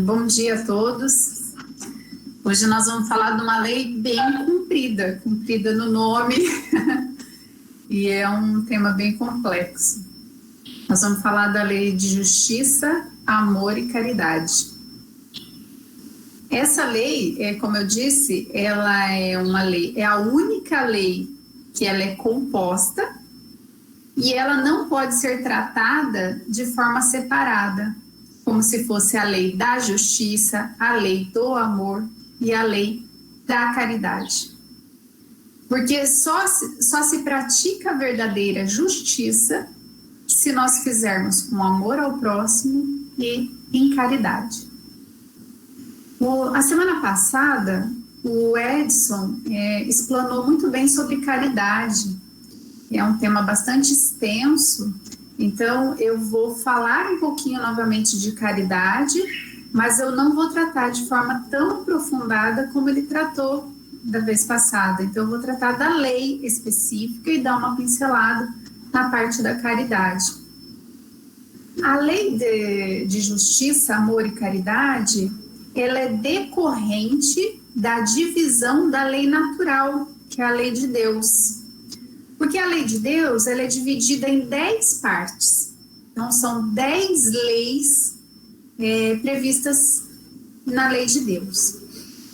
Bom dia a todos. Hoje nós vamos falar de uma lei bem cumprida no nome, e é um tema bem complexo. Nós vamos falar da lei de justiça, amor e caridade. Essa lei, como eu disse, ela é uma lei, é a única lei que ela é composta e ela não pode ser tratada de forma separada, como se fosse a lei da justiça, a lei do amor e a lei da caridade. Porque só se pratica a verdadeira justiça se nós fizermos com amor ao próximo e em caridade. A semana passada, o Edson explanou muito bem sobre caridade. É um tema bastante extenso, então eu vou falar um pouquinho novamente de caridade, mas eu não vou tratar de forma tão aprofundada como ele tratou da vez passada. Então eu vou tratar da lei específica e dar uma pincelada na parte da caridade. A lei de justiça, amor e caridade, ela é decorrente da divisão da lei natural, que é a lei de Deus. Porque a lei de Deus, ela é dividida em 10 partes. Então, são 10 leis previstas na lei de Deus.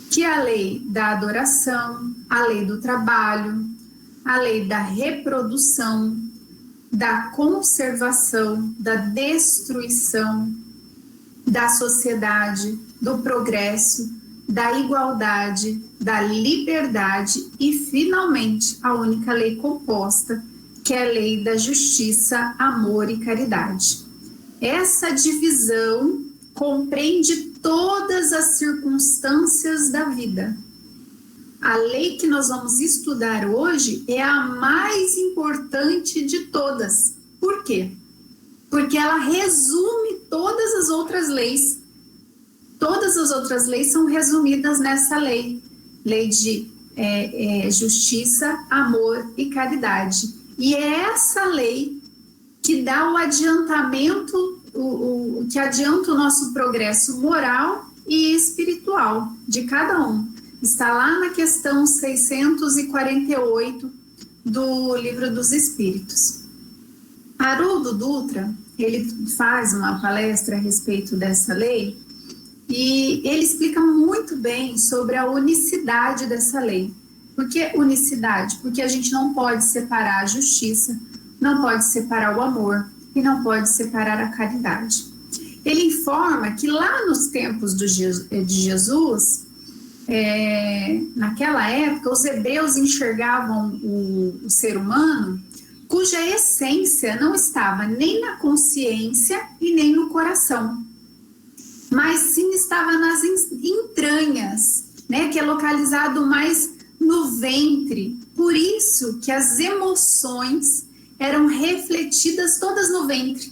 Que é a lei da adoração, a lei do trabalho, a lei da reprodução, da conservação, da destruição da sociedade, do progresso, da igualdade, da liberdade e, finalmente, a única lei composta, que é a lei da justiça, amor e caridade. Essa divisão compreende todas as circunstâncias da vida. A lei que nós vamos estudar hoje é a mais importante de todas. Por quê? Porque ela resume todas as outras leis. Todas as outras leis são resumidas nessa lei. Lei de justiça, amor e caridade. E é essa lei que dá o adiantamento, que adianta o nosso progresso moral e espiritual de cada um. Está lá na questão 648 do Livro dos Espíritos. Haroldo Dutra, ele faz uma palestra a respeito dessa lei e ele explica muito bem sobre a unicidade dessa lei. Por que unicidade? Porque a gente não pode separar a justiça, não pode separar o amor e não pode separar a caridade. Ele informa que lá nos tempos de Jesus, naquela época, os hebreus enxergavam o ser humano cuja essência não estava nem na consciência e nem no coração, mas sim estava nas entranhas, né, que é localizado mais no ventre. Por isso que as emoções eram refletidas todas no ventre.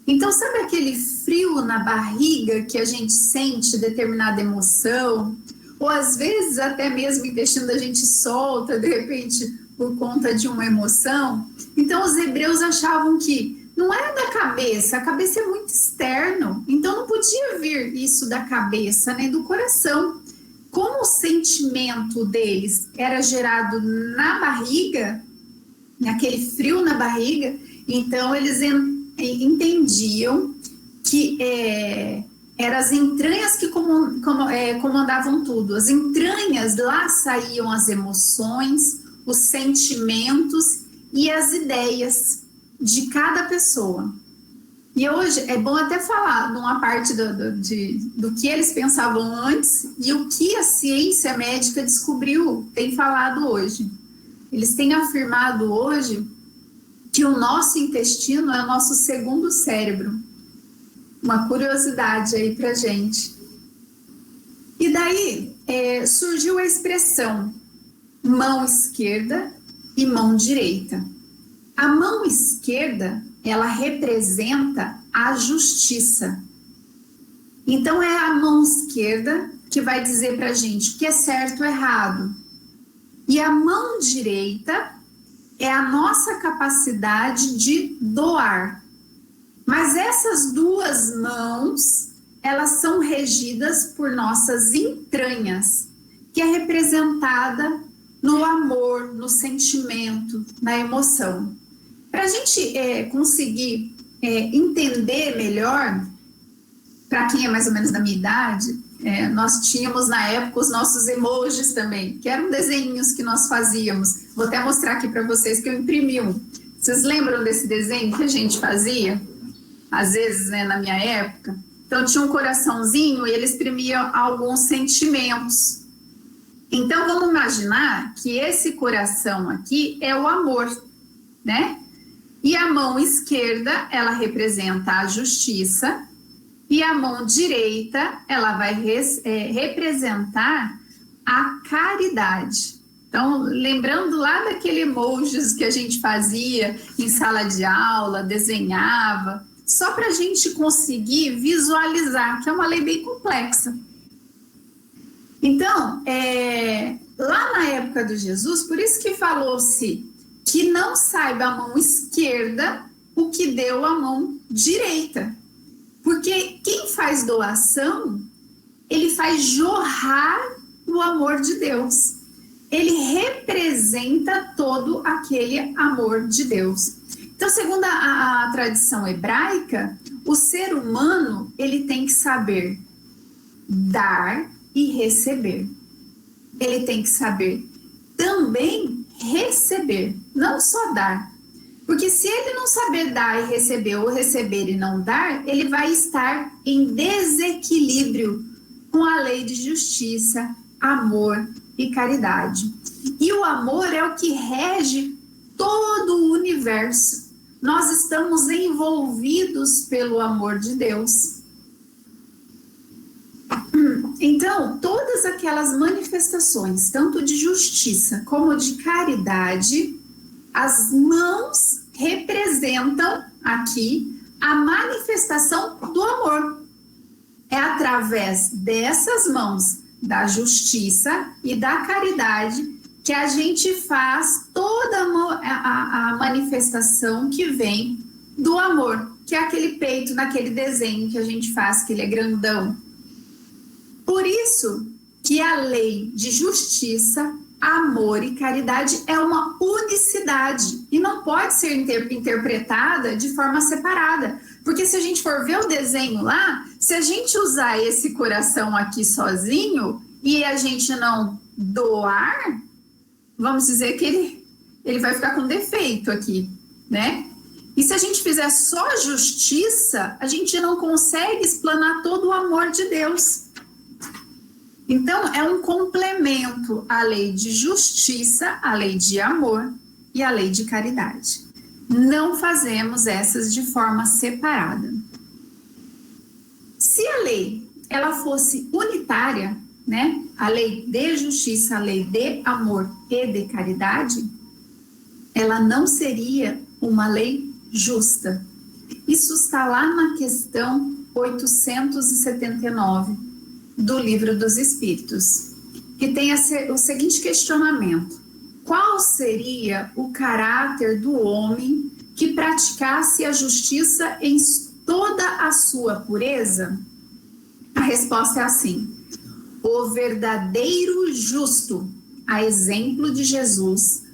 Então, sabe aquele frio na barriga que a gente sente determinada emoção? Ou às vezes até mesmo o intestino da gente solta, de repente, por conta de uma emoção. Então, os hebreus achavam que não era da cabeça, a cabeça é muito externo, então não podia vir isso da cabeça, nem do coração. Como o sentimento deles era gerado na barriga, naquele frio na barriga, então eles entendiam que eram as entranhas que comandavam tudo. As entranhas, lá saíam as emoções, os sentimentos e as ideias de cada pessoa. E hoje é bom até falar numa parte do que eles pensavam antes e o que a ciência médica descobriu, tem falado hoje. Eles têm afirmado hoje que o nosso intestino é o nosso segundo cérebro. Uma curiosidade aí pra gente. E daí surgiu a expressão mão esquerda e mão direita. A mão esquerda, ela representa a justiça. Então é a mão esquerda que vai dizer pra gente o que é certo ou errado. E a mão direita é a nossa capacidade de doar. Mas essas duas mãos, elas são regidas por nossas entranhas, que é representada no amor, no sentimento, na emoção. Para a gente conseguir entender melhor, para quem é mais ou menos da minha idade, nós tínhamos na época os nossos emojis também, que eram desenhos que nós fazíamos. Vou até mostrar aqui para vocês que eu imprimi um. Vocês lembram desse desenho que a gente fazia? Às vezes, né, na minha época. Então, tinha um coraçãozinho e ele exprimia alguns sentimentos. Então, vamos imaginar que esse coração aqui é o amor, né? E a mão esquerda, ela representa a justiça, e a mão direita, ela vai representar a caridade. Então, lembrando lá daquele emojis que a gente fazia em sala de aula, desenhava, só para a gente conseguir visualizar, que é uma lei bem complexa. Então, lá na época de Jesus, por isso que falou-se que não saiba a mão esquerda o que deu a mão direita. Porque quem faz doação, ele faz jorrar o amor de Deus. Ele representa todo aquele amor de Deus. Então, segundo a tradição hebraica, o ser humano, ele tem que saber dar e receber. Ele tem que saber também receber, não só dar. Porque se ele não saber dar e receber, ou receber e não dar, ele vai estar em desequilíbrio com a lei de justiça, amor e caridade. E o amor é o que rege todo o universo. Nós estamos envolvidos pelo amor de Deus. Então, todas aquelas manifestações, tanto de justiça como de caridade, as mãos representam aqui a manifestação do amor. É através dessas mãos, da justiça e da caridade, que a gente faz toda a manifestação que vem do amor, que é aquele peito naquele desenho que a gente faz, que ele é grandão. Por isso que a lei de justiça, amor e caridade é uma unicidade e não pode ser interpretada de forma separada. Porque se a gente for ver o desenho lá, se a gente usar esse coração aqui sozinho e a gente não doar, vamos dizer que ele vai ficar com defeito aqui, né? E se a gente fizer só justiça, a gente não consegue explanar todo o amor de Deus. Então, é um complemento à lei de justiça, à lei de amor e à lei de caridade. Não fazemos essas de forma separada. Se a lei ela fosse unitária, né? A lei de justiça, a lei de amor e de caridade, ela não seria uma lei justa. Isso está lá na questão 879 do Livro dos Espíritos, que tem o seguinte questionamento: qual seria o caráter do homem que praticasse a justiça em toda a sua pureza? A resposta é assim: o verdadeiro justo, a exemplo de Jesus,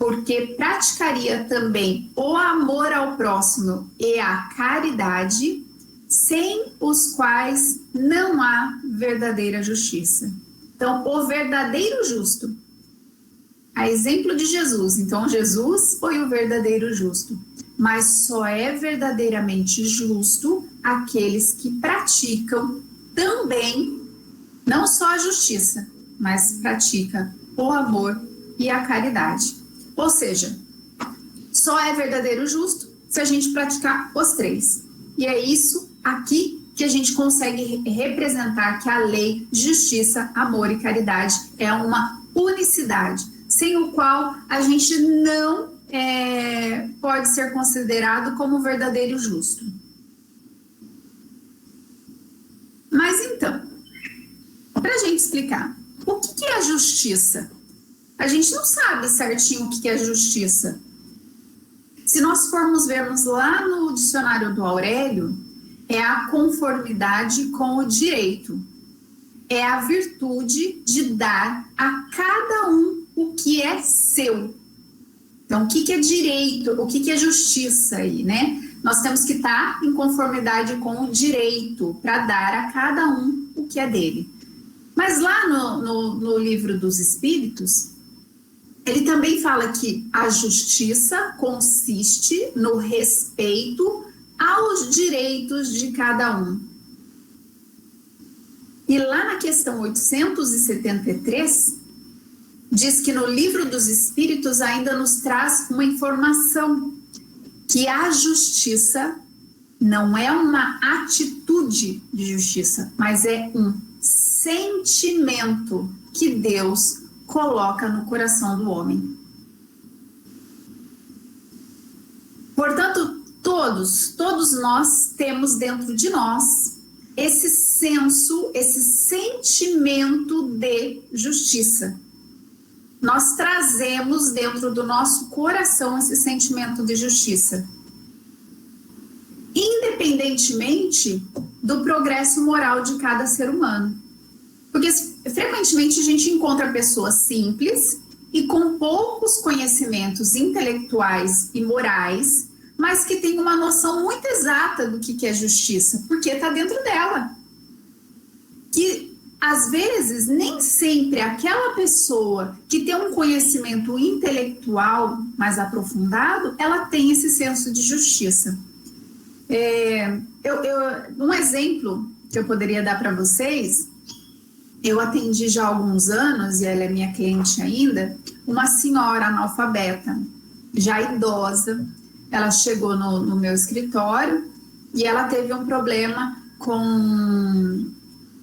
porque praticaria também o amor ao próximo e a caridade, sem os quais não há verdadeira justiça. Então, o verdadeiro justo, a exemplo de Jesus. Então, Jesus foi o verdadeiro justo, mas só é verdadeiramente justo aqueles que praticam também, não só a justiça, mas pratica o amor e a caridade. Ou seja, só é verdadeiro justo se a gente praticar os três. E é isso aqui que a gente consegue representar que a lei de justiça, amor e caridade é uma unicidade, sem o qual a gente não pode ser considerado como verdadeiro justo. Mas então, para a gente explicar, o que é a justiça? A gente não sabe certinho o que é justiça. Se nós formos vermos lá no dicionário do Aurélio, é a conformidade com o direito. É a virtude de dar a cada um o que é seu. Então, o que é direito? O que é justiça aí, né? Nós temos que estar em conformidade com o direito para dar a cada um o que é dele. Mas lá no livro dos Espíritos, ele também fala que a justiça consiste no respeito aos direitos de cada um. E lá na questão 873, diz que no livro dos Espíritos ainda nos traz uma informação que a justiça não é uma atitude de justiça, mas é um sentimento que Deus coloca no coração do homem. Portanto, todos nós temos dentro de nós esse senso, esse sentimento de justiça. Nós trazemos dentro do nosso coração esse sentimento de justiça, independentemente do progresso moral de cada ser humano. Porque frequentemente a gente encontra pessoas simples e com poucos conhecimentos intelectuais e morais, mas que têm uma noção muito exata do que é justiça, porque está dentro dela. Que às vezes nem sempre aquela pessoa que tem um conhecimento intelectual mais aprofundado, ela tem esse senso de justiça. Um exemplo que eu poderia dar para vocês, eu atendi já há alguns anos, e ela é minha cliente ainda, uma senhora analfabeta, já idosa. Ela chegou no meu escritório e ela teve um problema com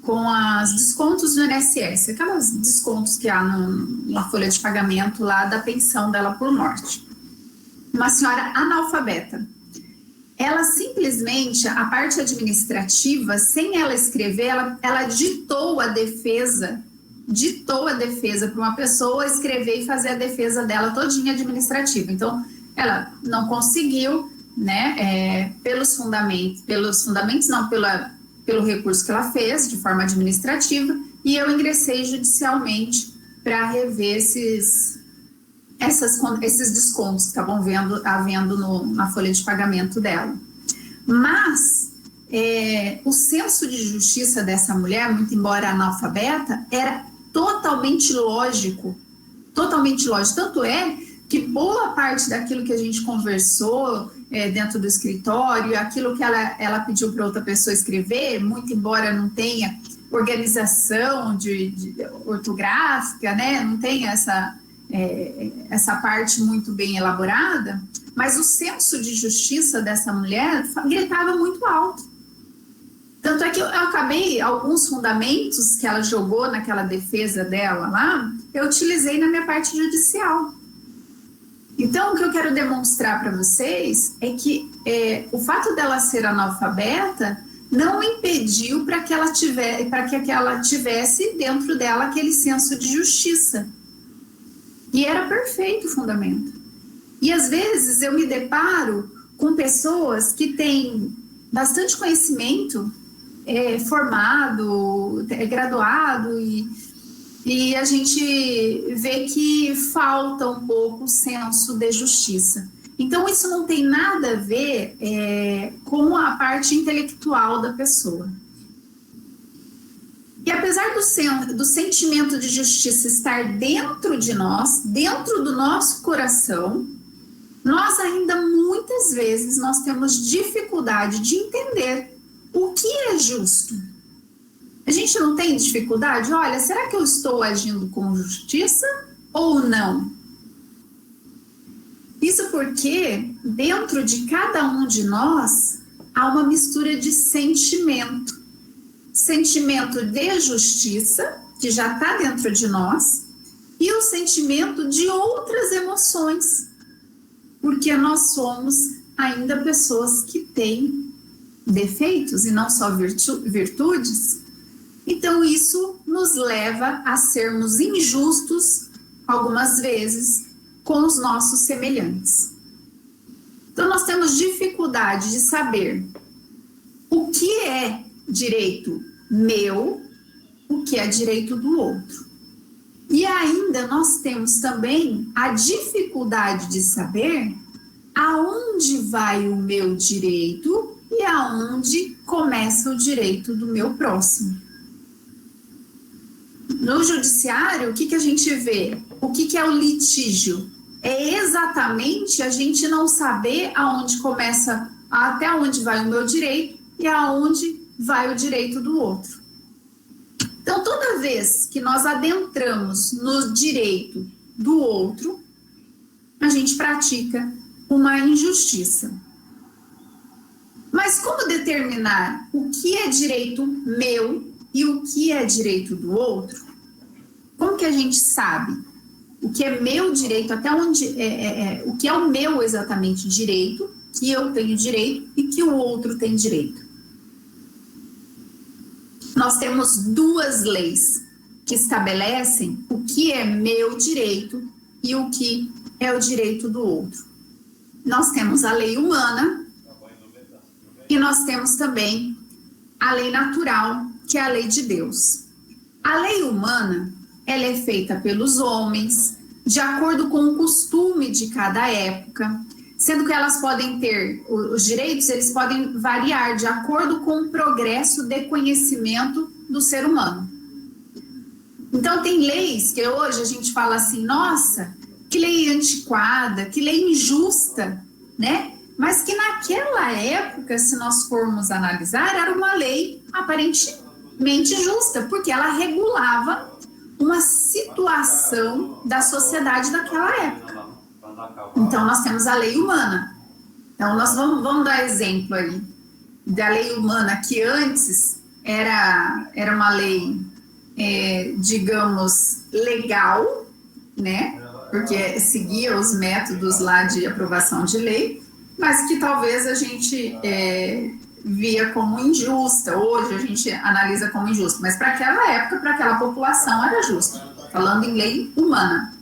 os descontos do INSS, aqueles descontos que há na folha de pagamento lá da pensão dela por morte. Uma senhora analfabeta. Ela simplesmente, a parte administrativa, sem ela escrever, ela ditou a defesa para uma pessoa escrever e fazer a defesa dela todinha administrativa. Então, ela não conseguiu, né, pelo recurso que ela fez de forma administrativa, e eu ingressei judicialmente para rever esses descontos que estavam havendo na folha de pagamento dela. Mas o senso de justiça dessa mulher, muito embora analfabeta, era totalmente lógico. Tanto é que boa parte daquilo que a gente conversou dentro do escritório, aquilo que ela pediu para outra pessoa escrever, muito embora não tenha organização de ortográfica, né, não tenha essa parte muito bem elaborada, mas o senso de justiça dessa mulher gritava muito alto. Tanto é que eu acabei, alguns fundamentos que ela jogou naquela defesa dela lá, eu utilizei na minha parte judicial. Então, o que eu quero demonstrar para vocês é que o fato dela ser analfabeta não impediu para que ela tivesse dentro dela aquele senso de justiça. E era perfeito o fundamento. E às vezes eu me deparo com pessoas que têm bastante conhecimento, formado, graduado, e a gente vê que falta um pouco o senso de justiça. Então, isso não tem nada a ver com a parte intelectual da pessoa. E apesar do sentimento de justiça estar dentro de nós, dentro do nosso coração, nós ainda muitas vezes nós temos dificuldade de entender o que é justo. A gente não tem dificuldade? Olha, será que eu estou agindo com justiça ou não? Isso porque dentro de cada um de nós há uma mistura de sentimento. Sentimento de justiça, que já está dentro de nós, e o sentimento de outras emoções, porque nós somos ainda pessoas que têm defeitos e não só virtudes. Então, isso nos leva a sermos injustos, algumas vezes, com os nossos semelhantes. Então, nós temos dificuldade de saber o que é direito meu, o que é direito do outro. E ainda nós temos também a dificuldade de saber aonde vai o meu direito e aonde começa o direito do meu próximo. No judiciário, o que a gente vê? O que é o litígio? É exatamente a gente não saber aonde começa, até onde vai o meu direito e aonde vai o direito do outro. Então, toda vez que nós adentramos no direito do outro, a gente pratica uma injustiça. Mas como determinar o que é direito meu e o que é direito do outro? Como que a gente sabe o que é meu direito, até onde o que é o meu exatamente direito, que eu tenho direito e que o outro tem direito? Nós temos duas leis que estabelecem o que é meu direito e o que é o direito do outro. Nós temos a lei humana e nós temos também a lei natural, que é a lei de Deus. A lei humana, ela é feita pelos homens, de acordo com o costume de cada época, sendo que elas podem ter, os direitos, eles podem variar de acordo com o progresso de conhecimento do ser humano. Então, tem leis que hoje a gente fala assim, nossa, que lei antiquada, que lei injusta, né? Mas que naquela época, se nós formos analisar, era uma lei aparentemente justa, porque ela regulava uma situação da sociedade daquela época. Então, nós temos a lei humana. Então, nós vamos dar exemplo aí da lei humana, que antes era uma lei, digamos, legal, né? Porque seguia os métodos lá de aprovação de lei, mas que talvez a gente via como injusta. Hoje a gente analisa como injusta, mas para aquela época, para aquela população, era justa. Falando em lei humana.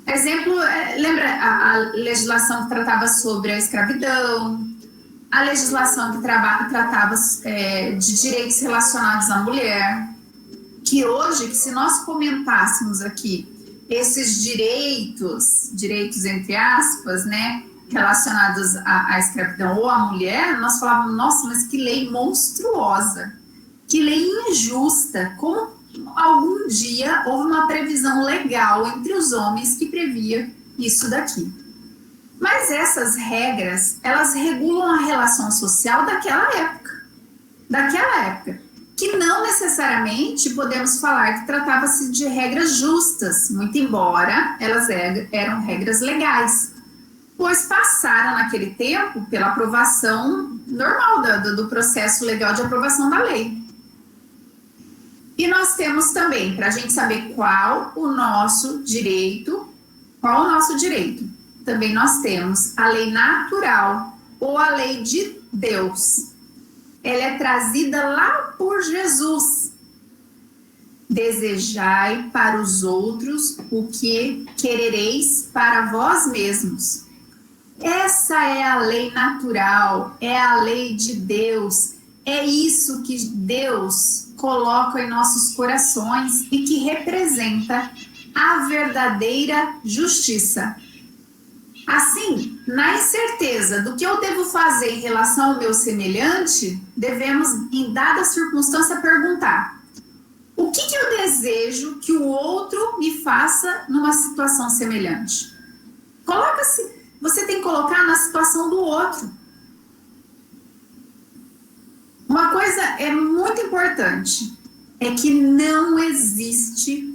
Exemplo, lembra a legislação que tratava sobre a escravidão, a legislação que tratava de direitos relacionados à mulher, que hoje, que se nós comentássemos aqui esses direitos entre aspas, né, relacionados à escravidão ou à mulher, nós falávamos, nossa, mas que lei monstruosa, que lei injusta, como algum dia houve uma previsão legal entre os homens que previa isso daqui. Mas essas regras, elas regulam a relação social daquela época, que não necessariamente podemos falar que tratava-se de regras justas, muito embora elas eram regras legais, pois passaram naquele tempo pela aprovação normal do processo legal de aprovação da lei. E nós temos também, para a gente saber qual o nosso direito, também nós temos a lei natural ou a lei de Deus. Ela é trazida lá por Jesus. Desejai para os outros o que querereis para vós mesmos. Essa é a lei natural, é a lei de Deus. É isso que Deus coloca em nossos corações e que representa a verdadeira justiça. Assim, na incerteza do que eu devo fazer em relação ao meu semelhante, devemos, em dada circunstância, perguntar: o que eu desejo que o outro me faça numa situação semelhante? Você tem que colocar na situação do outro. Uma coisa é muito importante, é que não existe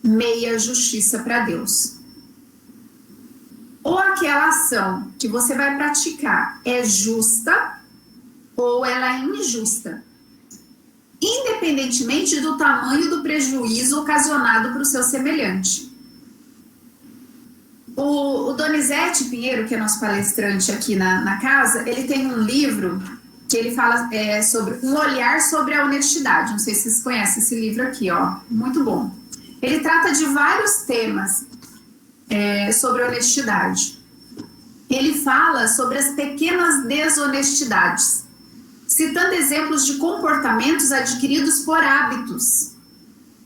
meia justiça para Deus. Ou aquela ação que você vai praticar é justa ou ela é injusta, independentemente do tamanho do prejuízo ocasionado para o seu semelhante. O Donizete Pinheiro, que é nosso palestrante aqui na casa, ele tem um livro que ele fala sobre um olhar sobre a honestidade. Não sei se vocês conhecem esse livro aqui, ó, muito bom. Ele trata de vários temas sobre honestidade. Ele fala sobre as pequenas desonestidades. citando exemplos de comportamentos adquiridos por hábitos.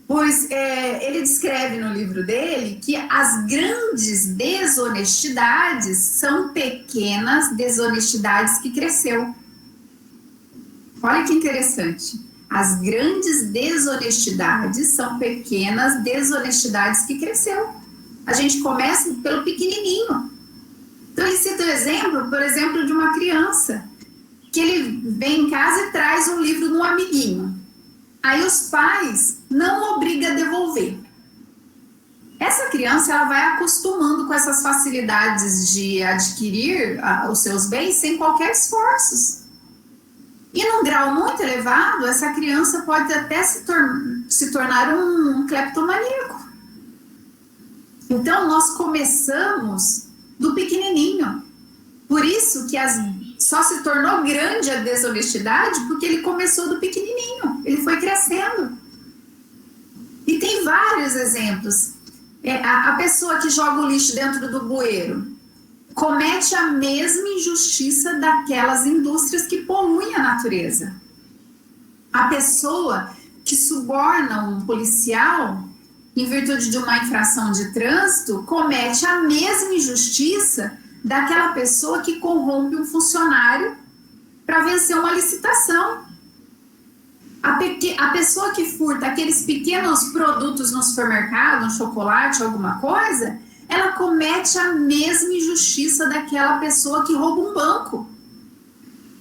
Pois ele descreve no livro dele que as grandes desonestidades são pequenas desonestidades que cresceu. Olha que interessante. As grandes desonestidades são pequenas desonestidades que cresceu. A gente começa pelo pequenininho. Então ele cita o exemplo, por exemplo, de uma criança que ele vem em casa e traz um livro de um amiguinho. Aí os pais não obrigam a devolver. Essa criança ela vai acostumando com essas facilidades de adquirir os seus bens sem qualquer esforço. E num grau muito elevado, essa criança pode até se tornar um cleptomaníaco. Então nós começamos do pequenininho. Por isso que só se tornou grande a desonestidade, porque ele começou do pequenininho, ele foi crescendo. E tem vários exemplos. A pessoa que joga o lixo dentro do bueiro comete a mesma injustiça daquelas indústrias que poluem a natureza. A pessoa que suborna um policial em virtude de uma infração de trânsito comete a mesma injustiça daquela pessoa que corrompe um funcionário para vencer uma licitação. A pessoa que furta aqueles pequenos produtos no supermercado, um chocolate, alguma coisa, ela comete a mesma injustiça daquela pessoa que rouba um banco.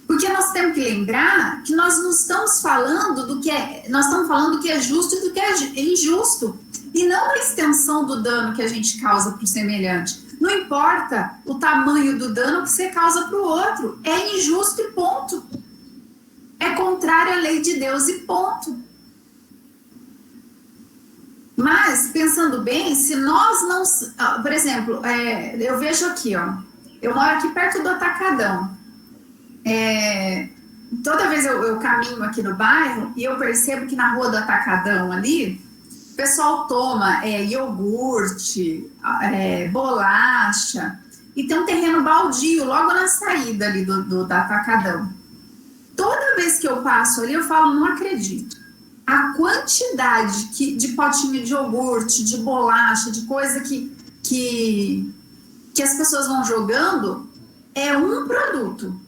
Porque nós temos que lembrar que nós não estamos falando do que nós estamos falando do que é justo e do que é injusto, e não a extensão do dano que a gente causa para o semelhante. Não importa o tamanho do dano que você causa para o outro, é injusto e ponto. É contrário à lei de Deus e ponto. Mas, pensando bem, se nós não... Por exemplo, eu vejo aqui, eu moro aqui perto do Atacadão. Toda vez eu caminho aqui no bairro e eu percebo que na rua do Atacadão ali, o pessoal toma iogurte, bolacha, e tem um terreno baldio logo na saída ali do Atacadão. Toda vez que eu passo ali, eu falo, não acredito. A quantidade de potinho de iogurte, de bolacha, de coisa que as pessoas vão jogando, é um produto.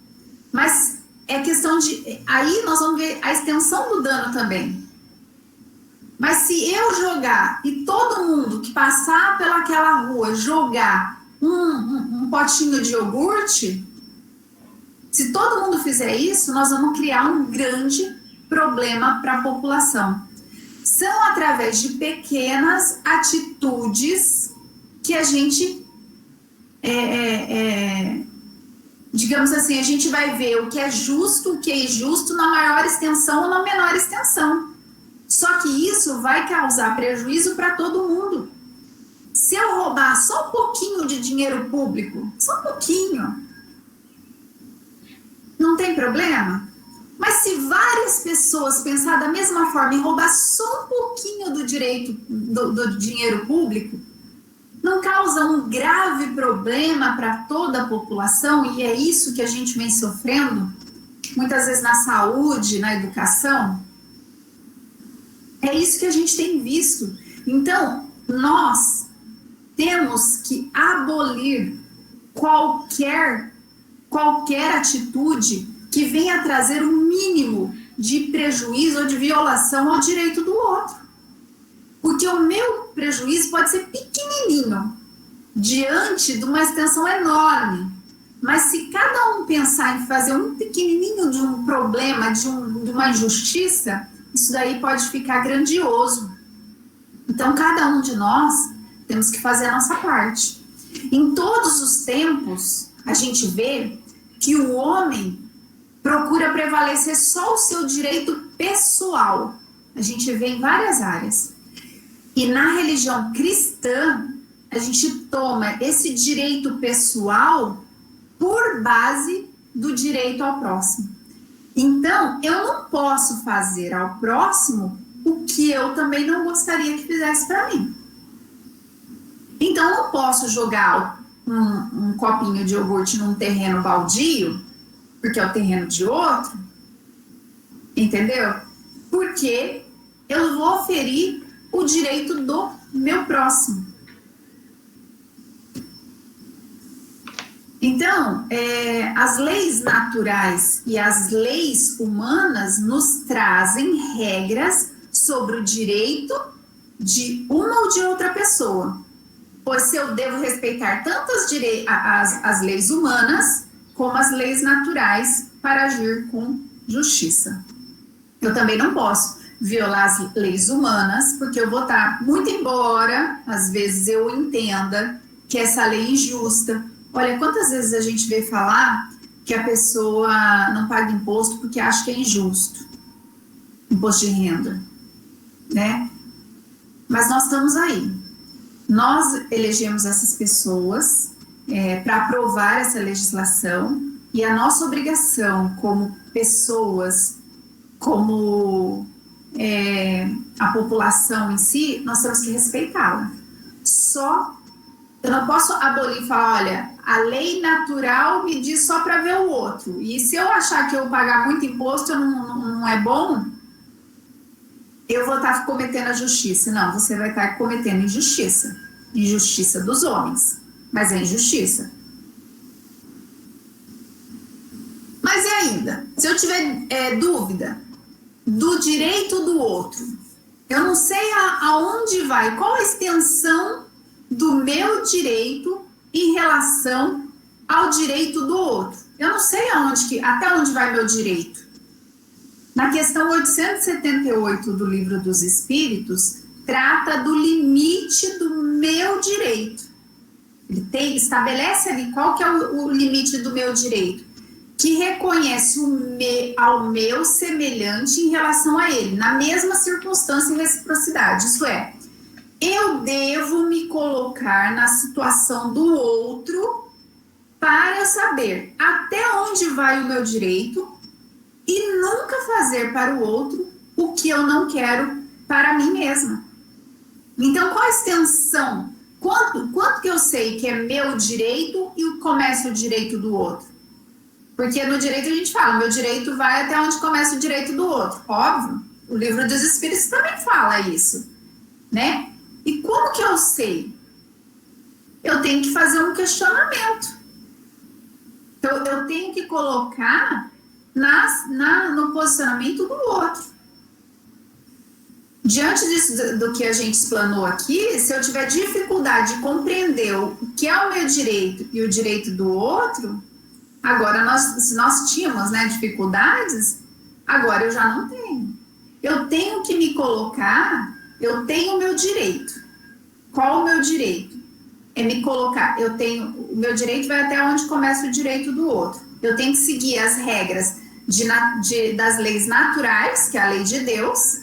Mas é questão de... Aí nós vamos ver a extensão do dano também. Mas se eu jogar e todo mundo que passar pelaquela rua jogar um potinho de iogurte, se todo mundo fizer isso, nós vamos criar um grande problema para a população. São através de pequenas atitudes que a gente, digamos assim, a gente vai ver o que é justo, o que é injusto na maior extensão ou na menor extensão. Só que isso vai causar prejuízo para todo mundo. Se eu roubar só um pouquinho de dinheiro público, só um pouquinho, não tem problema? Mas se várias pessoas pensar da mesma forma e roubar só um pouquinho do direito do dinheiro público, não causa um grave problema para toda a população? E é isso que a gente vem sofrendo, muitas vezes na saúde, na educação. É isso que a gente tem visto. Então, nós temos que abolir qualquer atitude que venha trazer um mínimo de prejuízo ou de violação ao direito do outro. Porque o meu prejuízo pode ser pequenininho, diante de uma extensão enorme. Mas se cada um pensar em fazer um pequenininho de um problema, de uma injustiça, isso daí pode ficar grandioso. Então, cada um de nós temos que fazer a nossa parte. Em todos os tempos, a gente vê que o homem procura prevalecer só o seu direito pessoal. A gente vê em várias áreas. E na religião cristã, a gente toma esse direito pessoal por base do direito ao próximo. Então, eu não posso fazer ao próximo o que eu também não gostaria que fizesse para mim. Então, eu não posso jogar um copinho de iogurte num terreno baldio, porque é o terreno de outro, Entendeu? Porque eu vou ferir o direito do meu próximo. Então, as leis naturais e as leis humanas nos trazem regras sobre o direito de uma ou de outra pessoa. Pois se eu devo respeitar tanto as leis humanas como as leis naturais para agir com justiça. Eu também não posso violar as leis humanas, porque eu vou estar, muito embora às vezes eu entenda que essa lei é injusta. Olha, quantas vezes a gente vê falar que a pessoa não paga imposto porque acha que é injusto, imposto de renda, né? Mas nós estamos aí. Nós elegemos essas pessoas para aprovar essa legislação, e a nossa obrigação como pessoas, como a população em si, nós temos que respeitá-la. Eu não posso abolir e falar, olha, a lei natural me diz só para ver o outro, e se eu achar que eu pagar muito imposto não é bom, eu vou estar cometendo a justiça. Não, você vai estar cometendo injustiça. Injustiça dos homens, mas é injustiça. Mas e ainda, se eu tiver dúvida do direito do outro, eu não sei aonde vai, qual a extensão do meu direito em relação ao direito do outro. Eu não sei até onde vai meu direito. Na questão 878 do Livro dos Espíritos, trata do limite do meu direito. Ele estabelece ali qual que é o limite do meu direito, que reconhece ao meu semelhante em relação a ele, na mesma circunstância e reciprocidade. Isso é, eu devo me colocar na situação do outro para saber até onde vai o meu direito e nunca fazer para o outro o que eu não quero para mim mesma. Então, qual a extensão? Quanto que eu sei que é meu direito e começa o direito do outro? Porque no direito a gente fala, meu direito vai até onde começa o direito do outro. Óbvio, o Livro dos Espíritos também fala isso, né? E como que eu sei? Eu tenho que fazer um questionamento. Então, eu tenho que colocar no posicionamento do outro. Diante do que a gente explanou aqui, se eu tiver dificuldade de compreender o que é o meu direito e o direito do outro, agora se nós tínhamos, né, dificuldades, agora eu já não tenho. Eu tenho que me colocar, eu tenho o meu direito. Qual o meu direito? É me colocar, o meu direito vai até onde começa o direito do outro. Eu tenho que seguir as regras das leis naturais, que é a lei de Deus,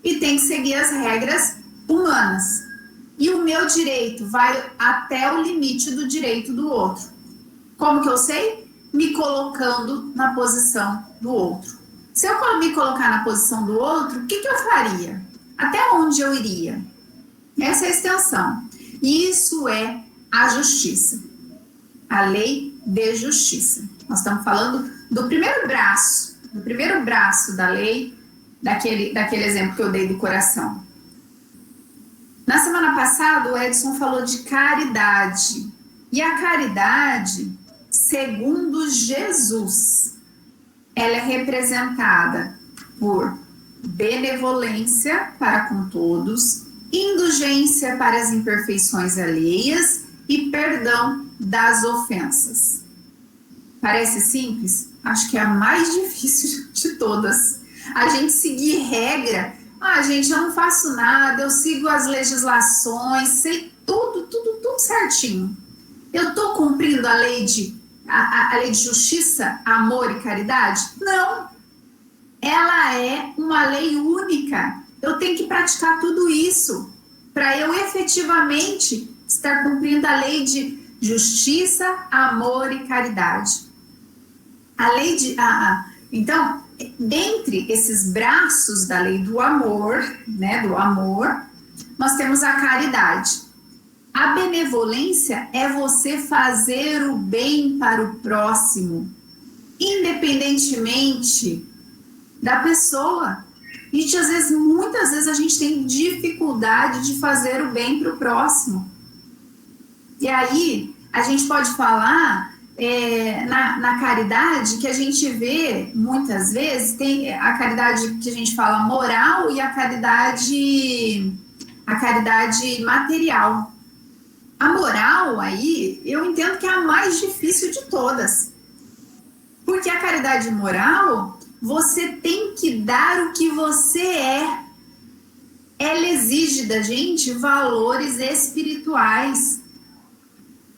e tem que seguir as regras humanas. E o meu direito vai até o limite do direito do outro. Como que eu sei? Me colocando na posição do outro. Se eu me colocar na posição do outro, o que eu faria? Até onde eu iria? Essa é a extensão. Isso é a justiça. A lei de justiça. Nós estamos falando do primeiro braço da lei, daquele exemplo que eu dei do coração. Na semana passada, o Edson falou de caridade. E a caridade, segundo Jesus, ela é representada por benevolência para com todos, indulgência para as imperfeições alheias e perdão das ofensas. Parece simples? Acho que é a mais difícil de todas. A gente seguir regra, gente, eu não faço nada, eu sigo as legislações, sei tudo certinho. Eu estou cumprindo a lei de justiça, amor e caridade? Não. Ela é uma lei única. Eu tenho que praticar tudo isso para eu efetivamente estar cumprindo a lei de justiça, amor e caridade. A lei de... Então, dentre esses braços da lei do amor, né, nós temos a caridade. A benevolência é você fazer o bem para o próximo, independentemente da pessoa. Muitas vezes a gente tem dificuldade de fazer o bem para o próximo. E aí a gente pode falar na caridade, que a gente vê muitas vezes, tem a caridade que a gente fala moral e a caridade material. A moral aí, eu entendo que é a mais difícil de todas. Porque a caridade moral, você tem que dar o que você é. Ela exige da gente valores espirituais.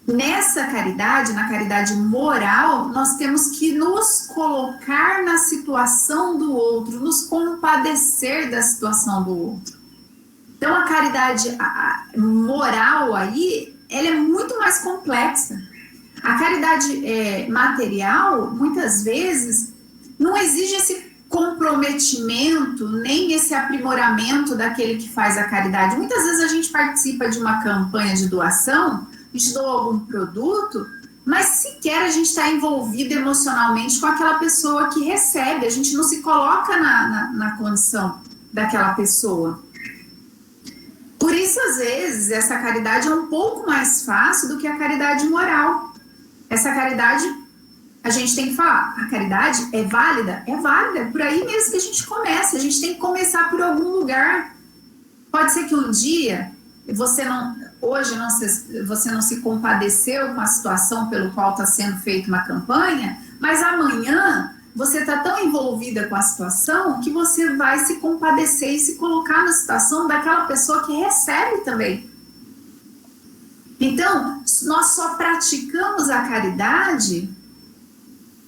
Nessa caridade, na caridade moral, nós temos que nos colocar na situação do outro, nos compadecer da situação do outro. Então, a caridade moral aí, ela é muito mais complexa. A caridade material, muitas vezes, não exige esse comprometimento, nem esse aprimoramento daquele que faz a caridade. Muitas vezes a gente participa de uma campanha de doação, a gente doa algum produto, mas sequer a gente está envolvido emocionalmente com aquela pessoa que recebe, a gente não se coloca na condição daquela pessoa. Por isso, às vezes, essa caridade é um pouco mais fácil do que a caridade moral. Essa caridade, a gente tem que falar, a caridade é válida? É válida, é por aí mesmo que a gente começa, a gente tem que começar por algum lugar. Pode ser que um dia você não se compadeceu com a situação pelo qual está sendo feita uma campanha, mas amanhã você está tão envolvida com a situação que você vai se compadecer e se colocar na situação daquela pessoa que recebe também. Então, nós só praticamos a caridade,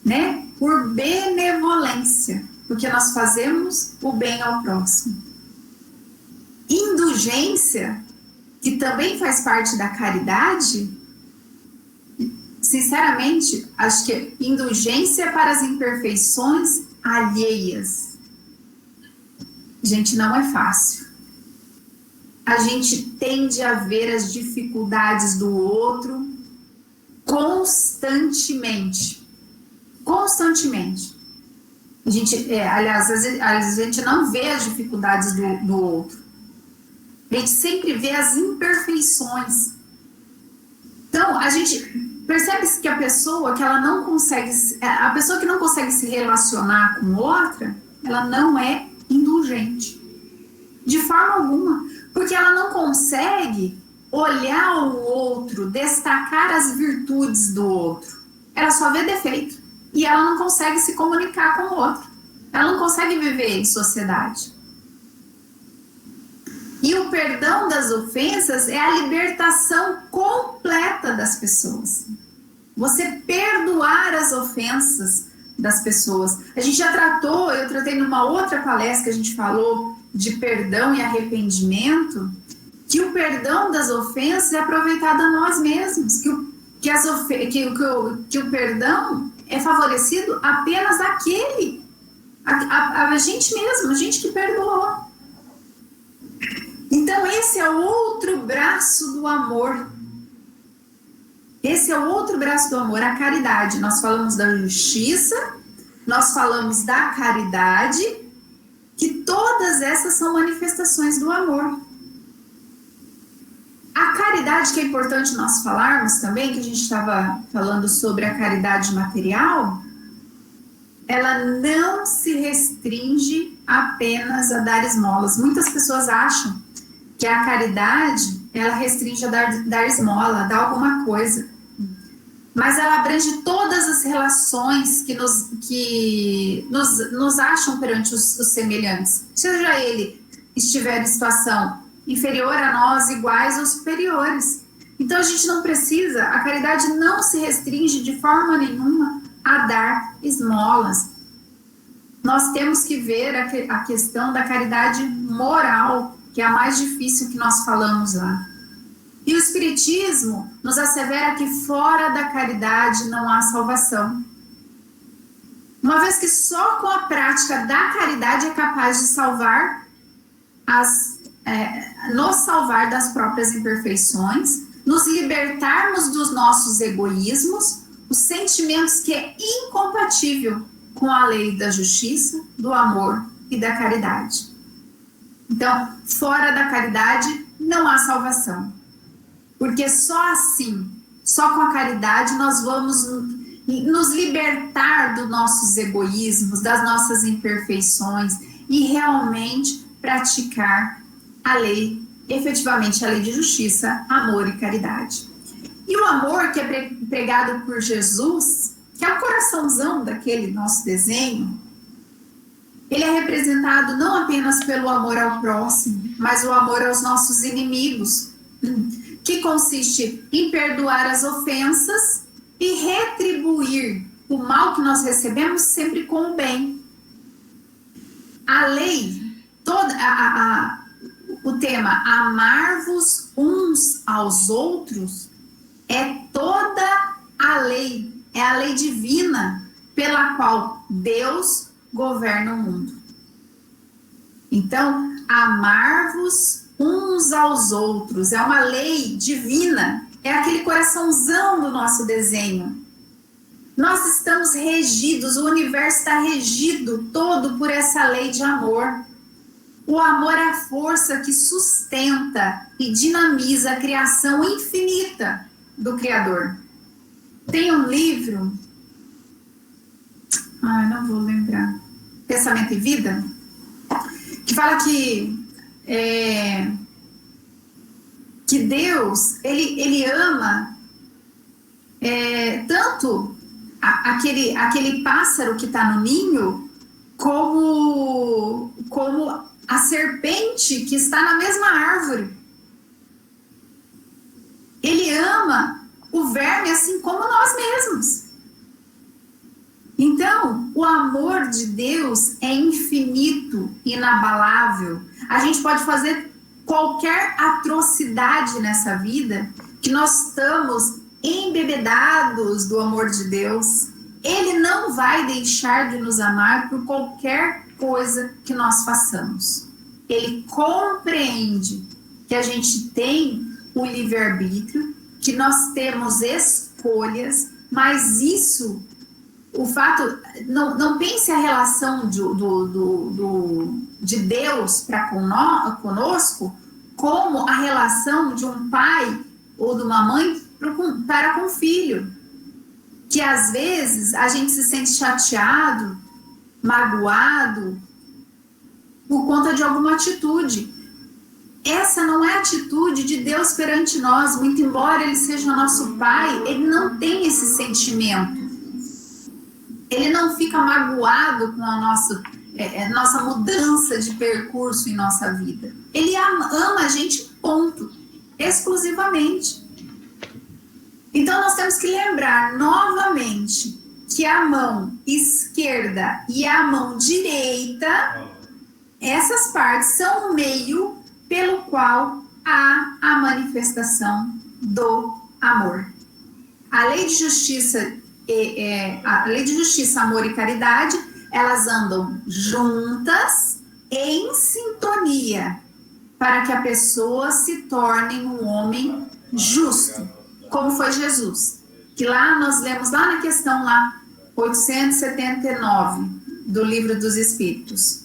né, por benevolência, porque nós fazemos o bem ao próximo. Indulgência, que também faz parte da caridade, sinceramente, acho que indulgência para as imperfeições alheias. Gente, não é fácil. A gente tende a ver as dificuldades do outro constantemente. Constantemente. A gente, aliás, às vezes a gente não vê as dificuldades do outro. A gente sempre vê as imperfeições. Então, a gente percebe que a pessoa que não consegue se relacionar com outra, ela não é indulgente. De forma alguma. Porque ela não consegue olhar o outro, destacar as virtudes do outro. Ela só vê defeito. E ela não consegue se comunicar com o outro. Ela não consegue viver em sociedade. E o perdão das ofensas é a libertação completa das pessoas. Você perdoar as ofensas das pessoas. A gente já eu tratei numa outra palestra que a gente falou de perdão e arrependimento, que o perdão das ofensas é aproveitado a nós mesmos, que o perdão é favorecido apenas àquele, a gente mesmo, a gente que perdoou. Então, esse é o outro braço do amor. Esse é o outro braço do amor, a caridade. Nós falamos da justiça, nós falamos da caridade, que todas essas são manifestações do amor. A caridade, que é importante nós falarmos também, que a gente estava falando sobre a caridade material, ela não se restringe apenas a dar esmolas. Muitas pessoas acham que a caridade, ela restringe a dar esmola, dar alguma coisa. Mas ela abrange todas as relações que nos acham perante os semelhantes. Seja ele estiver em situação inferior a nós, iguais ou superiores. Então a gente não precisa, a caridade não se restringe de forma nenhuma a dar esmolas. Nós temos que ver a questão da caridade moral, que é a mais difícil que nós falamos lá. E o Espiritismo nos assevera que fora da caridade não há salvação. Uma vez que só com a prática da caridade é capaz de nos salvar das próprias imperfeições, nos libertarmos dos nossos egoísmos, os sentimentos que é incompatível com a lei da justiça, do amor e da caridade. Então, fora da caridade não há salvação. Porque só assim, só com a caridade nós vamos nos libertar dos nossos egoísmos, das nossas imperfeições e realmente praticar a lei, efetivamente a lei de justiça, amor e caridade. E o amor que é pregado por Jesus, que é o coraçãozão daquele nosso desenho, ele é representado não apenas pelo amor ao próximo, mas o amor aos nossos inimigos, que consiste em perdoar as ofensas e retribuir o mal que nós recebemos sempre com o bem. A lei, o tema amar-vos uns aos outros é toda a lei, é a lei divina pela qual Deus governa o mundo. Então, amar-vos uns aos outros é uma lei divina, é aquele coraçãozão do nosso desenho. Nós estamos regidos, o universo está regido todo por essa lei de amor. O amor é a força que sustenta e dinamiza a criação infinita do Criador. Tem um livro, não vou lembrar, Pensamento e Vida, que fala que Deus, ele ama tanto aquele pássaro que está no ninho, como a serpente que está na mesma árvore. Ele ama o verme assim como nós mesmos. Então, o amor de Deus é infinito, inabalável. A gente pode fazer qualquer atrocidade nessa vida, que nós estamos embebedados do amor de Deus. Ele não vai deixar de nos amar por qualquer coisa que nós façamos. Ele compreende que a gente tem o livre-arbítrio, que nós temos escolhas, mas isso, o fato, não pense a relação de Deus para conosco como a relação de um pai ou de uma mãe para com o filho, que às vezes a gente se sente chateado, magoado por conta de alguma atitude. Essa não é a atitude de Deus perante nós, muito embora Ele seja nosso Pai, Ele não tem esse sentimento. Ele não fica magoado com a nossa mudança de percurso em nossa vida. Ele ama a gente, ponto, exclusivamente. Então nós temos que lembrar novamente que a mão esquerda e a mão direita, essas partes são o meio pelo qual há a manifestação do amor. A lei de justiça, amor e caridade, elas andam juntas em sintonia para que a pessoa se torne um homem justo, como foi Jesus. Que lá nós lemos lá na questão 879 do Livro dos Espíritos.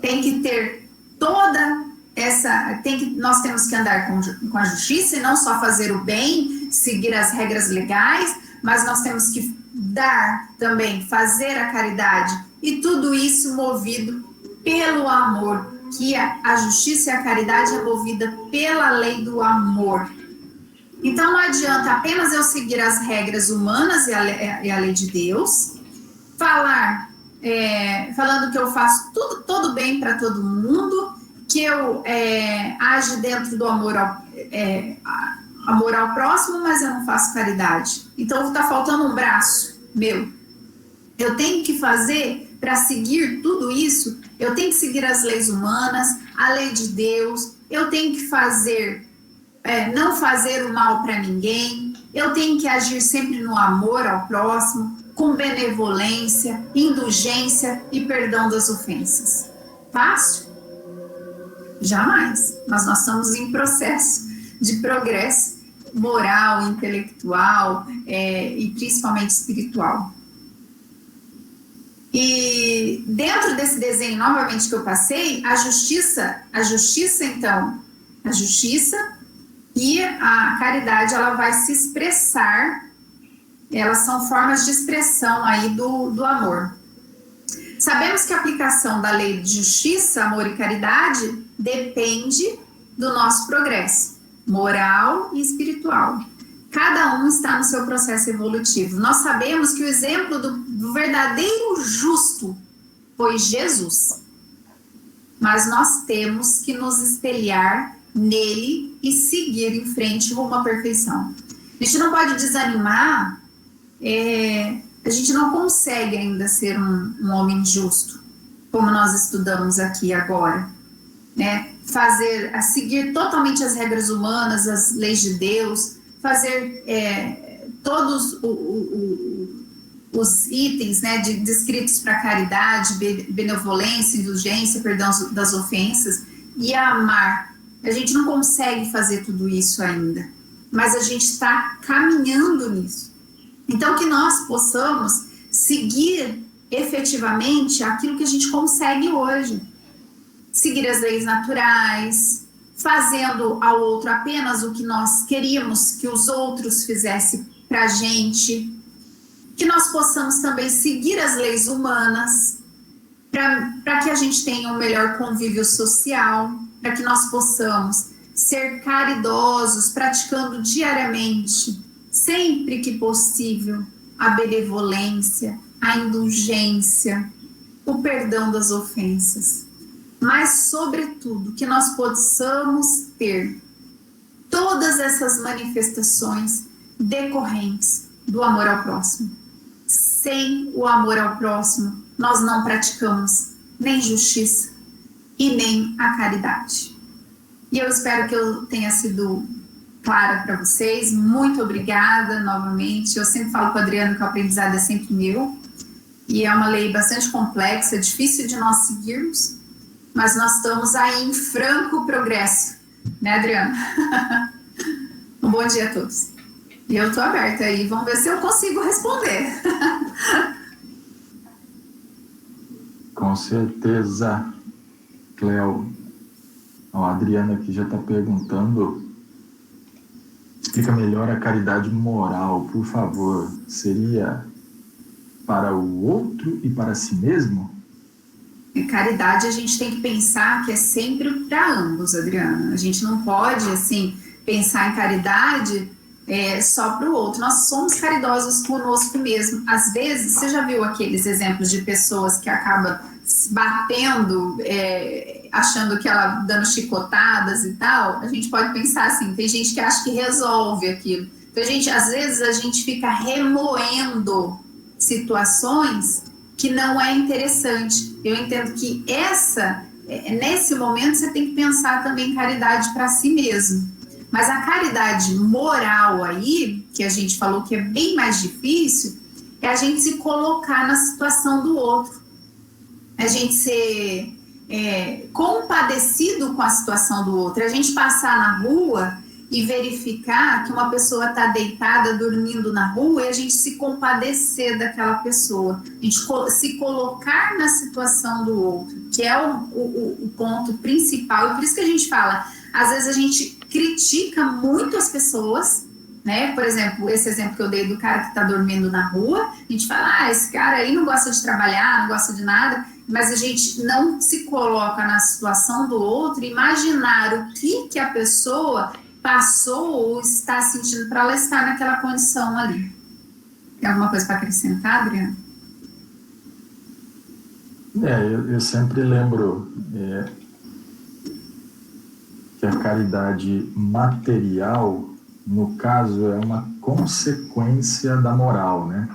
Tem que ter toda essa... nós temos que andar com a justiça e não só fazer o bem, seguir as regras legais, mas nós temos que dar também, fazer a caridade, e tudo isso movido pelo amor, que a justiça e a caridade é movida pela lei do amor. Então não adianta apenas eu seguir as regras humanas e a lei de Deus, falando que eu faço todo bem para todo mundo, que eu age dentro do amor ao próximo, mas eu não faço caridade. Então está faltando um braço meu. Eu tenho que fazer, para seguir tudo isso, eu tenho que seguir as leis humanas, a lei de Deus, eu tenho que fazer, não fazer o mal para ninguém, eu tenho que agir sempre no amor ao próximo, com benevolência, indulgência e perdão das ofensas. Fácil? Jamais. Mas nós estamos em processo de progresso moral, intelectual e principalmente espiritual. E dentro desse desenho, novamente, que eu passei, a justiça e a caridade, ela vai se expressar, elas são formas de expressão aí do amor. Sabemos que a aplicação da lei de justiça, amor e caridade depende do nosso progresso moral e espiritual. Cada um está no seu processo evolutivo. Nós sabemos que o exemplo do verdadeiro justo foi Jesus. Mas nós temos que nos espelhar nele e seguir em frente rumo à perfeição. A gente não pode desanimar, a gente não consegue ainda ser um homem justo, como nós estudamos aqui agora, né? Seguir totalmente as regras humanas, as leis de Deus, fazer todos os itens, né, descritos para caridade, benevolência, indulgência, perdão das ofensas, e amar. A gente não consegue fazer tudo isso ainda, mas a gente está caminhando nisso. Então, que nós possamos seguir efetivamente aquilo que a gente consegue hoje. Seguir as leis naturais, fazendo ao outro apenas o que nós queríamos que os outros fizessem para a gente. Que nós possamos também seguir as leis humanas, para que a gente tenha um melhor convívio social, para que nós possamos ser caridosos, praticando diariamente, sempre que possível, a benevolência, a indulgência, o perdão das ofensas. Mas, sobretudo, que nós possamos ter todas essas manifestações decorrentes do amor ao próximo. Sem o amor ao próximo, nós não praticamos nem justiça e nem a caridade. E eu espero que eu tenha sido clara para vocês. Muito obrigada novamente. Eu sempre falo com o Adriano que o aprendizado é sempre meu. E é uma lei bastante complexa, difícil de nós seguirmos, mas nós estamos aí em franco progresso, né, Adriano? Um bom dia a todos. E eu estou aberta aí, vamos ver se eu consigo responder. Com certeza, Cleo. A Adriana aqui já está perguntando. Explica melhor a caridade moral, por favor. Seria para o outro e para si mesmo? Caridade, a gente tem que pensar que é sempre para ambos, Adriana. A gente não pode, assim, pensar em caridade só para o outro. Nós somos caridosos conosco mesmo. Às vezes, você já viu aqueles exemplos de pessoas que acabam se batendo, achando que ela dando chicotadas e tal? A gente pode pensar assim, tem gente que acha que resolve aquilo. Então, às vezes a gente fica remoendo situações que não é interessante. Eu entendo que nesse momento você tem que pensar também em caridade para si mesmo. Mas a caridade moral aí, que a gente falou que é bem mais difícil, é a gente se colocar na situação do outro. A gente ser compadecido com a situação do outro. A gente passar na rua e verificar que uma pessoa está deitada, dormindo na rua, e a gente se compadecer daquela pessoa. A gente se colocar na situação do outro, que é o ponto principal. E por isso que a gente fala, às vezes a gente critica muito as pessoas, né? Por exemplo, esse exemplo que eu dei do cara que está dormindo na rua, a gente fala, esse cara aí não gosta de trabalhar, não gosta de nada, mas a gente não se coloca na situação do outro, imaginar o que a pessoa passou ou está sentindo para ela estar naquela condição ali. Tem alguma coisa para acrescentar, Adriano? Eu sempre lembro que a caridade material, no caso, é uma consequência da moral, né?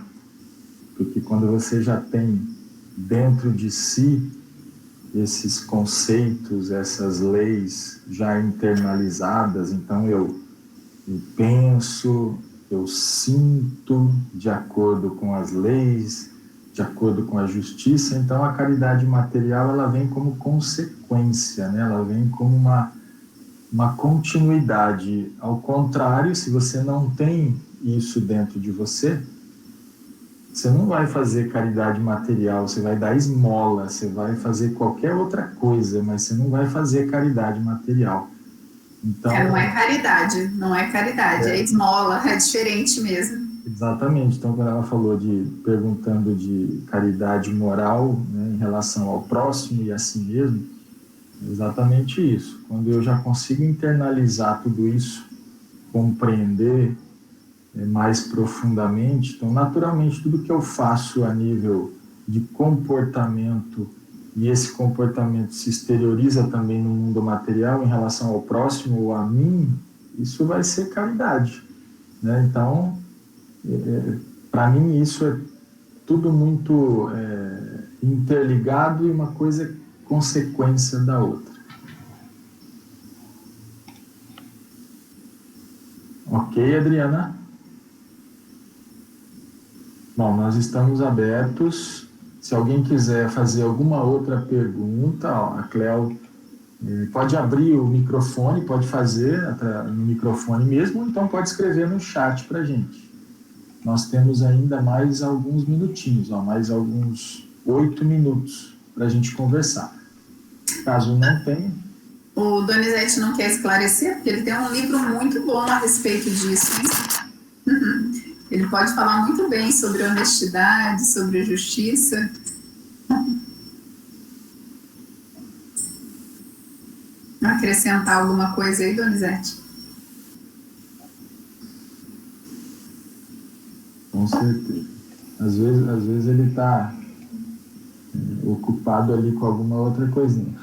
Porque quando você já tem dentro de si esses conceitos, essas leis já internalizadas, então eu penso, eu sinto de acordo com as leis, de acordo com a justiça, então a caridade material ela vem como consequência, né? Ela vem como uma continuidade. Ao contrário, se você não tem isso dentro de você, Você não vai fazer caridade material, você vai dar esmola, você vai fazer qualquer outra coisa, mas você não vai fazer caridade material. Então, não é caridade, não é caridade, é esmola, é diferente mesmo. Exatamente. Então, quando ela falou perguntando de caridade moral, né, em relação ao próximo e a si mesmo, é exatamente isso. Quando eu já consigo internalizar tudo isso, compreender mais profundamente, então, naturalmente, tudo que eu faço a nível de comportamento, e esse comportamento se exterioriza também no mundo material em relação ao próximo ou a mim, isso vai ser caridade, né? Então, para mim isso é tudo muito interligado e uma coisa é consequência da outra. Ok, Adriana? Bom, nós estamos abertos. Se alguém quiser fazer alguma outra pergunta, ó, a Cleo pode abrir o microfone, pode fazer no microfone mesmo, ou então pode escrever no chat para a gente. Nós temos ainda mais alguns minutinhos, ó, mais alguns 8 minutos para a gente conversar. Caso não tenha... O Donizete não quer esclarecer, porque ele tem um livro muito bom a respeito disso, hein? Ele pode falar muito bem sobre honestidade, sobre justiça. Acrescentar alguma coisa aí, Donizete? Com certeza. Às vezes ele está ocupado ali com alguma outra coisinha.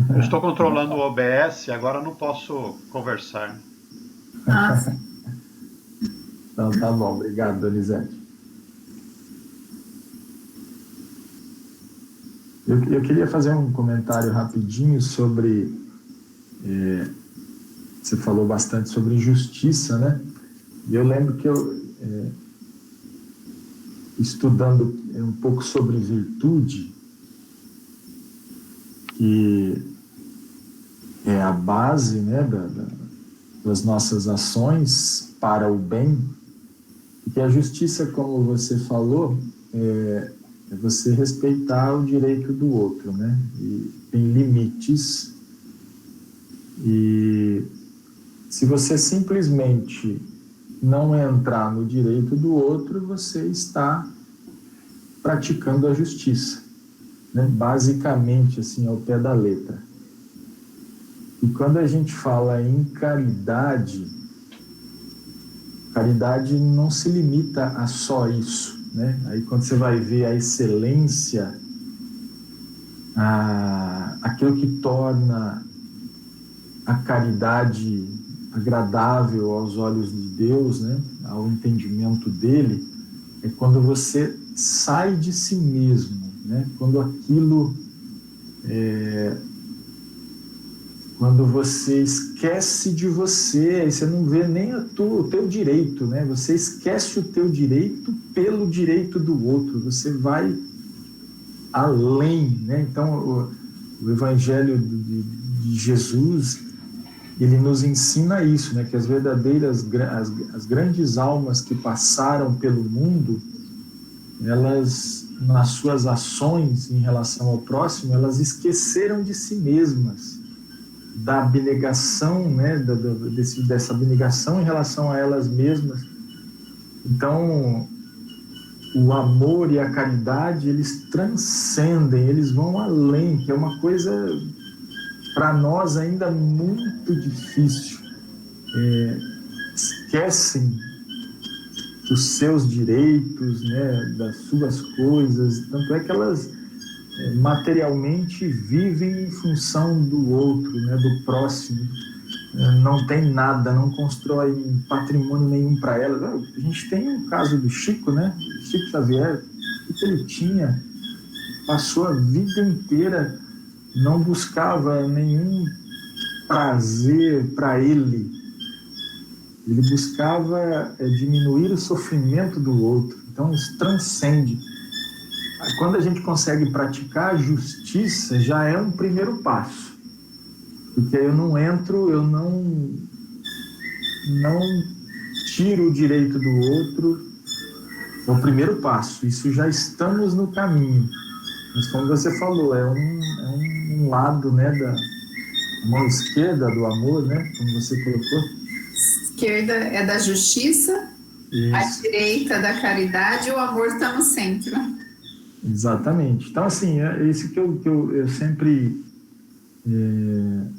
Eu estou controlando o OBS, agora não posso conversar. Nossa. Então tá bom, obrigado, Donizete. Eu queria fazer um comentário rapidinho sobre... você falou bastante sobre justiça, né? E eu lembro que eu... estudando um pouco sobre virtude, que é a base, né, das nossas ações para o bem, porque a justiça, como você falou, é você respeitar o direito do outro, né? E tem limites. E se você simplesmente não entrar no direito do outro, você está praticando a justiça, né? Basicamente, assim, ao pé da letra. E quando a gente fala em caridade, caridade não se limita a só isso, né? Aí quando você vai ver a excelência, aquilo que torna a caridade agradável aos olhos de Deus, né, ao entendimento dele, é quando você sai de si mesmo, né, quando aquilo quando você esquece de você, aí você não vê nem o teu direito, né, você esquece o teu direito pelo direito do outro, você vai além, né? Então o Evangelho de Jesus, ele nos ensina isso, né? Que as verdadeiras, as grandes almas que passaram pelo mundo, elas, nas suas ações em relação ao próximo, elas esqueceram de si mesmas, da abnegação, né? Dessa abnegação em relação a elas mesmas. Então, o amor e a caridade, eles transcendem, eles vão além, que é uma coisa... para nós ainda muito difícil. Esquecem dos seus direitos, né, das suas coisas, tanto é que elas materialmente vivem em função do outro, né, do próximo, não tem nada, não constrói patrimônio nenhum para elas. A gente tem o caso do Chico, né, Chico Xavier, o que ele tinha, passou a vida inteira, não buscava nenhum prazer para ele. Ele buscava diminuir o sofrimento do outro. Então, isso transcende. Quando a gente consegue praticar a justiça, já é um primeiro passo. Porque eu não entro, eu não tiro o direito do outro É o primeiro passo, isso já estamos no caminho. Mas como você falou, é um lado, né, da mão esquerda do amor, né, como você colocou. Esquerda é da justiça, Isso. a direita da caridade e o amor está no centro. Exatamente. Então, assim, é isso que eu sempre...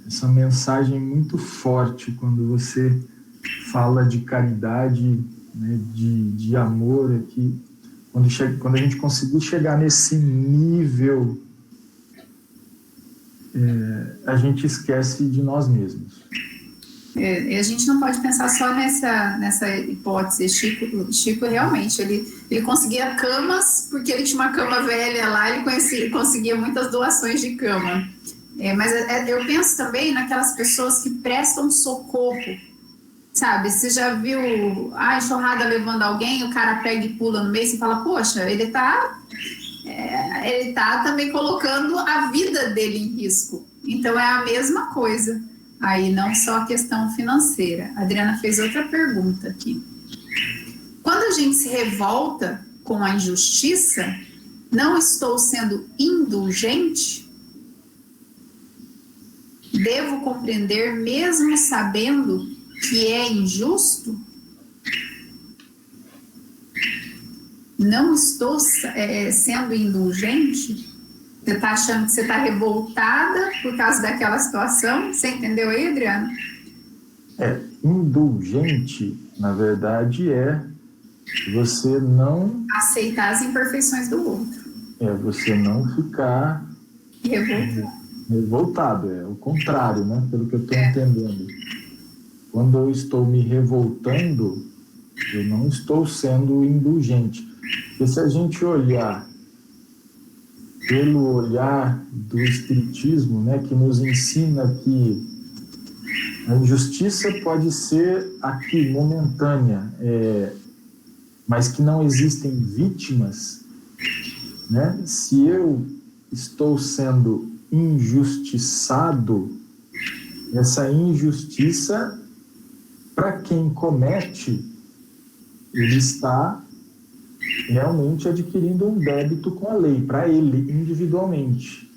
essa mensagem muito forte quando você fala de caridade, né, de amor, é que quando a gente conseguir chegar nesse nível, a gente esquece de nós mesmos. A gente não pode pensar só nessa hipótese. Chico realmente, ele conseguia camas, porque ele tinha uma cama velha lá, ele conseguia muitas doações de cama. Mas eu penso também naquelas pessoas que prestam socorro, sabe? Você já viu a enxurrada levando alguém, o cara pega e pula no meio e fala, poxa, ele tá também colocando a vida dele em risco. Então é a mesma coisa. Aí não só a questão financeira. A Adriana fez outra pergunta aqui. Quando a gente se revolta com a injustiça, não estou sendo indulgente? Devo compreender mesmo sabendo que é injusto? Não estou sendo indulgente? Você está achando que você está revoltada por causa daquela situação? Você entendeu aí, Adriana? Indulgente, na verdade, é você não... aceitar as imperfeições do outro. Você não ficar... revoltado, é o contrário, né? Pelo que eu estou entendendo. Quando eu estou me revoltando, eu não estou sendo indulgente. Porque se a gente olhar pelo olhar do Espiritismo, né, que nos ensina que a injustiça pode ser aqui, momentânea, mas que não existem vítimas, né? Se eu estou sendo injustiçado, essa injustiça, para quem comete, ele está realmente adquirindo um débito com a lei, para ele, individualmente.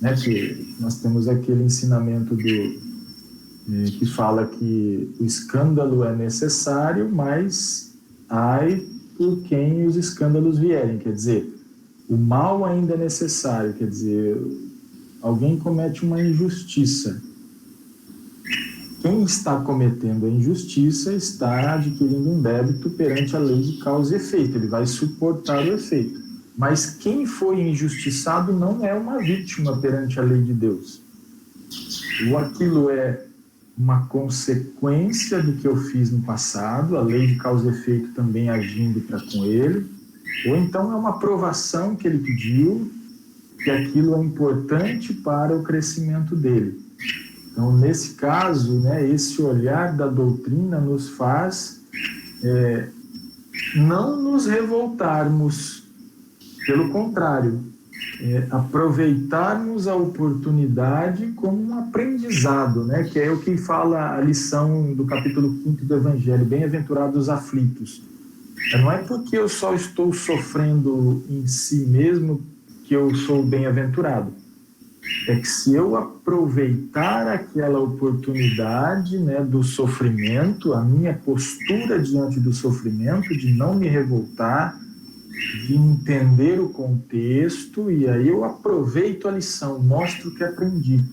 Né? Que nós temos aquele ensinamento que fala que o escândalo é necessário, mas ai por quem os escândalos vierem. Quer dizer, o mal ainda é necessário, quer dizer, alguém comete uma injustiça. Quem está cometendo a injustiça está adquirindo um débito perante a lei de causa e efeito, ele vai suportar o efeito. Mas quem foi injustiçado não é uma vítima perante a lei de Deus. Ou aquilo é uma consequência do que eu fiz no passado, a lei de causa e efeito também agindo para com ele, ou então é uma provação que ele pediu, que aquilo é importante para o crescimento dele. Então, nesse caso, né, esse olhar da doutrina nos faz não nos revoltarmos, pelo contrário, aproveitarmos a oportunidade como um aprendizado, né, que é o que fala a lição do capítulo 5 do Evangelho, bem-aventurados os aflitos. Não é porque eu só estou sofrendo em si mesmo que eu sou bem-aventurado. É que se eu aproveitar aquela oportunidade, né, do sofrimento, a minha postura diante do sofrimento, de não me revoltar, de entender o contexto, e aí eu aproveito a lição, mostro o que aprendi.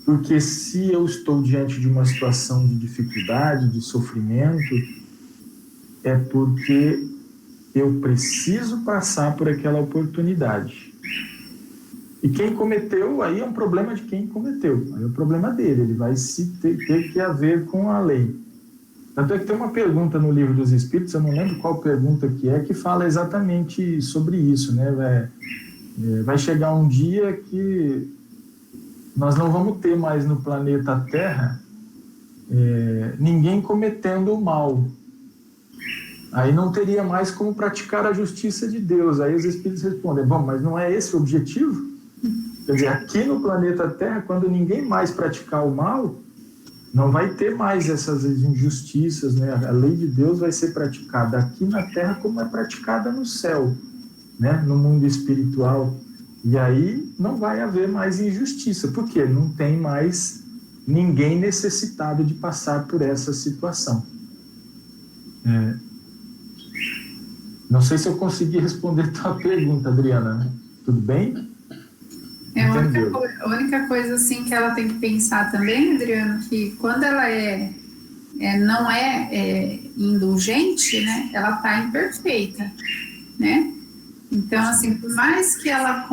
Porque se eu estou diante de uma situação de dificuldade, de sofrimento, é porque eu preciso passar por aquela oportunidade. E quem cometeu, aí é um problema de quem cometeu, aí é o problema dele, ele vai ter que haver com a lei. Tanto é que tem uma pergunta no Livro dos Espíritos, eu não lembro qual pergunta que fala exatamente sobre isso, né? Vai chegar um dia que nós não vamos ter mais no planeta Terra ninguém cometendo o mal. Aí não teria mais como praticar a justiça de Deus. Aí os Espíritos respondem, bom, mas não é esse o objetivo? Quer dizer, aqui no planeta Terra, quando ninguém mais praticar o mal, não vai ter mais essas injustiças, né? A lei de Deus vai ser praticada aqui na terra como é praticada no céu, né? No mundo espiritual. E aí não vai haver mais injustiça, porque não tem mais ninguém necessitado de passar por essa situação. Não sei se eu consegui responder a tua pergunta, Adriana. Tudo bem? A única coisa assim que ela tem que pensar também, Adriano, que quando ela não é indulgente, né, ela está imperfeita, né? Então, assim, por mais que ela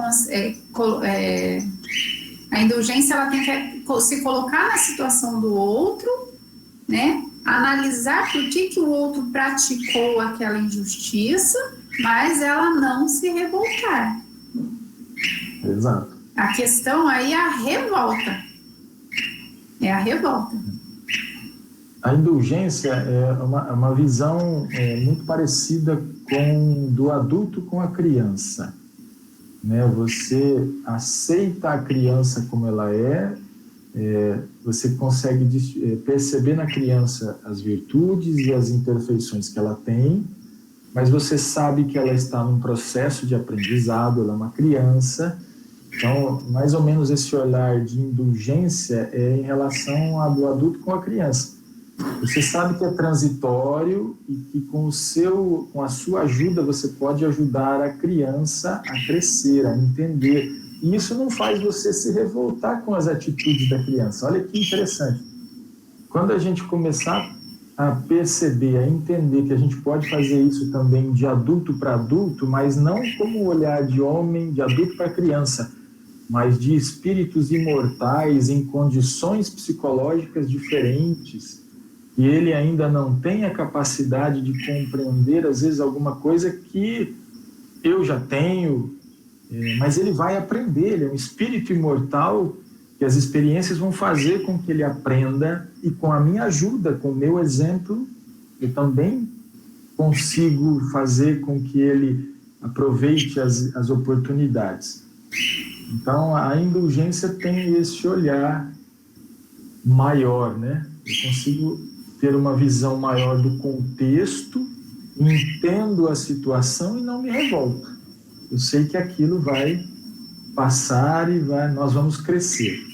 a indulgência, ela tem que se colocar na situação do outro, né? Analisar por que o outro praticou aquela injustiça, mas ela não se revoltar. Exato. A questão aí é a revolta. É a revolta. A indulgência é uma visão muito parecida com do adulto com a criança, né? Você aceita a criança como ela você consegue perceber na criança as virtudes e as imperfeições que ela tem, mas você sabe que ela está num processo de aprendizado, ela é uma criança. Então, mais ou menos esse olhar de indulgência é em relação do adulto com a criança. Você sabe que é transitório e que com a sua ajuda você pode ajudar a criança a crescer, a entender. E isso não faz você se revoltar com as atitudes da criança. Olha que interessante. Quando a gente começar a perceber, a entender que a gente pode fazer isso também de adulto para adulto, mas não como um olhar de homem, de adulto para criança, mas de espíritos imortais em condições psicológicas diferentes, e ele ainda não tem a capacidade de compreender, às vezes, alguma coisa que eu já tenho, mas ele vai aprender, ele é um espírito imortal, que as experiências vão fazer com que ele aprenda, e com a minha ajuda, com o meu exemplo, eu também consigo fazer com que ele aproveite as oportunidades. Então, a indulgência tem esse olhar maior, né? Eu consigo ter uma visão maior do contexto, entendo a situação e não me revolto. Eu sei que aquilo vai passar e nós vamos crescer.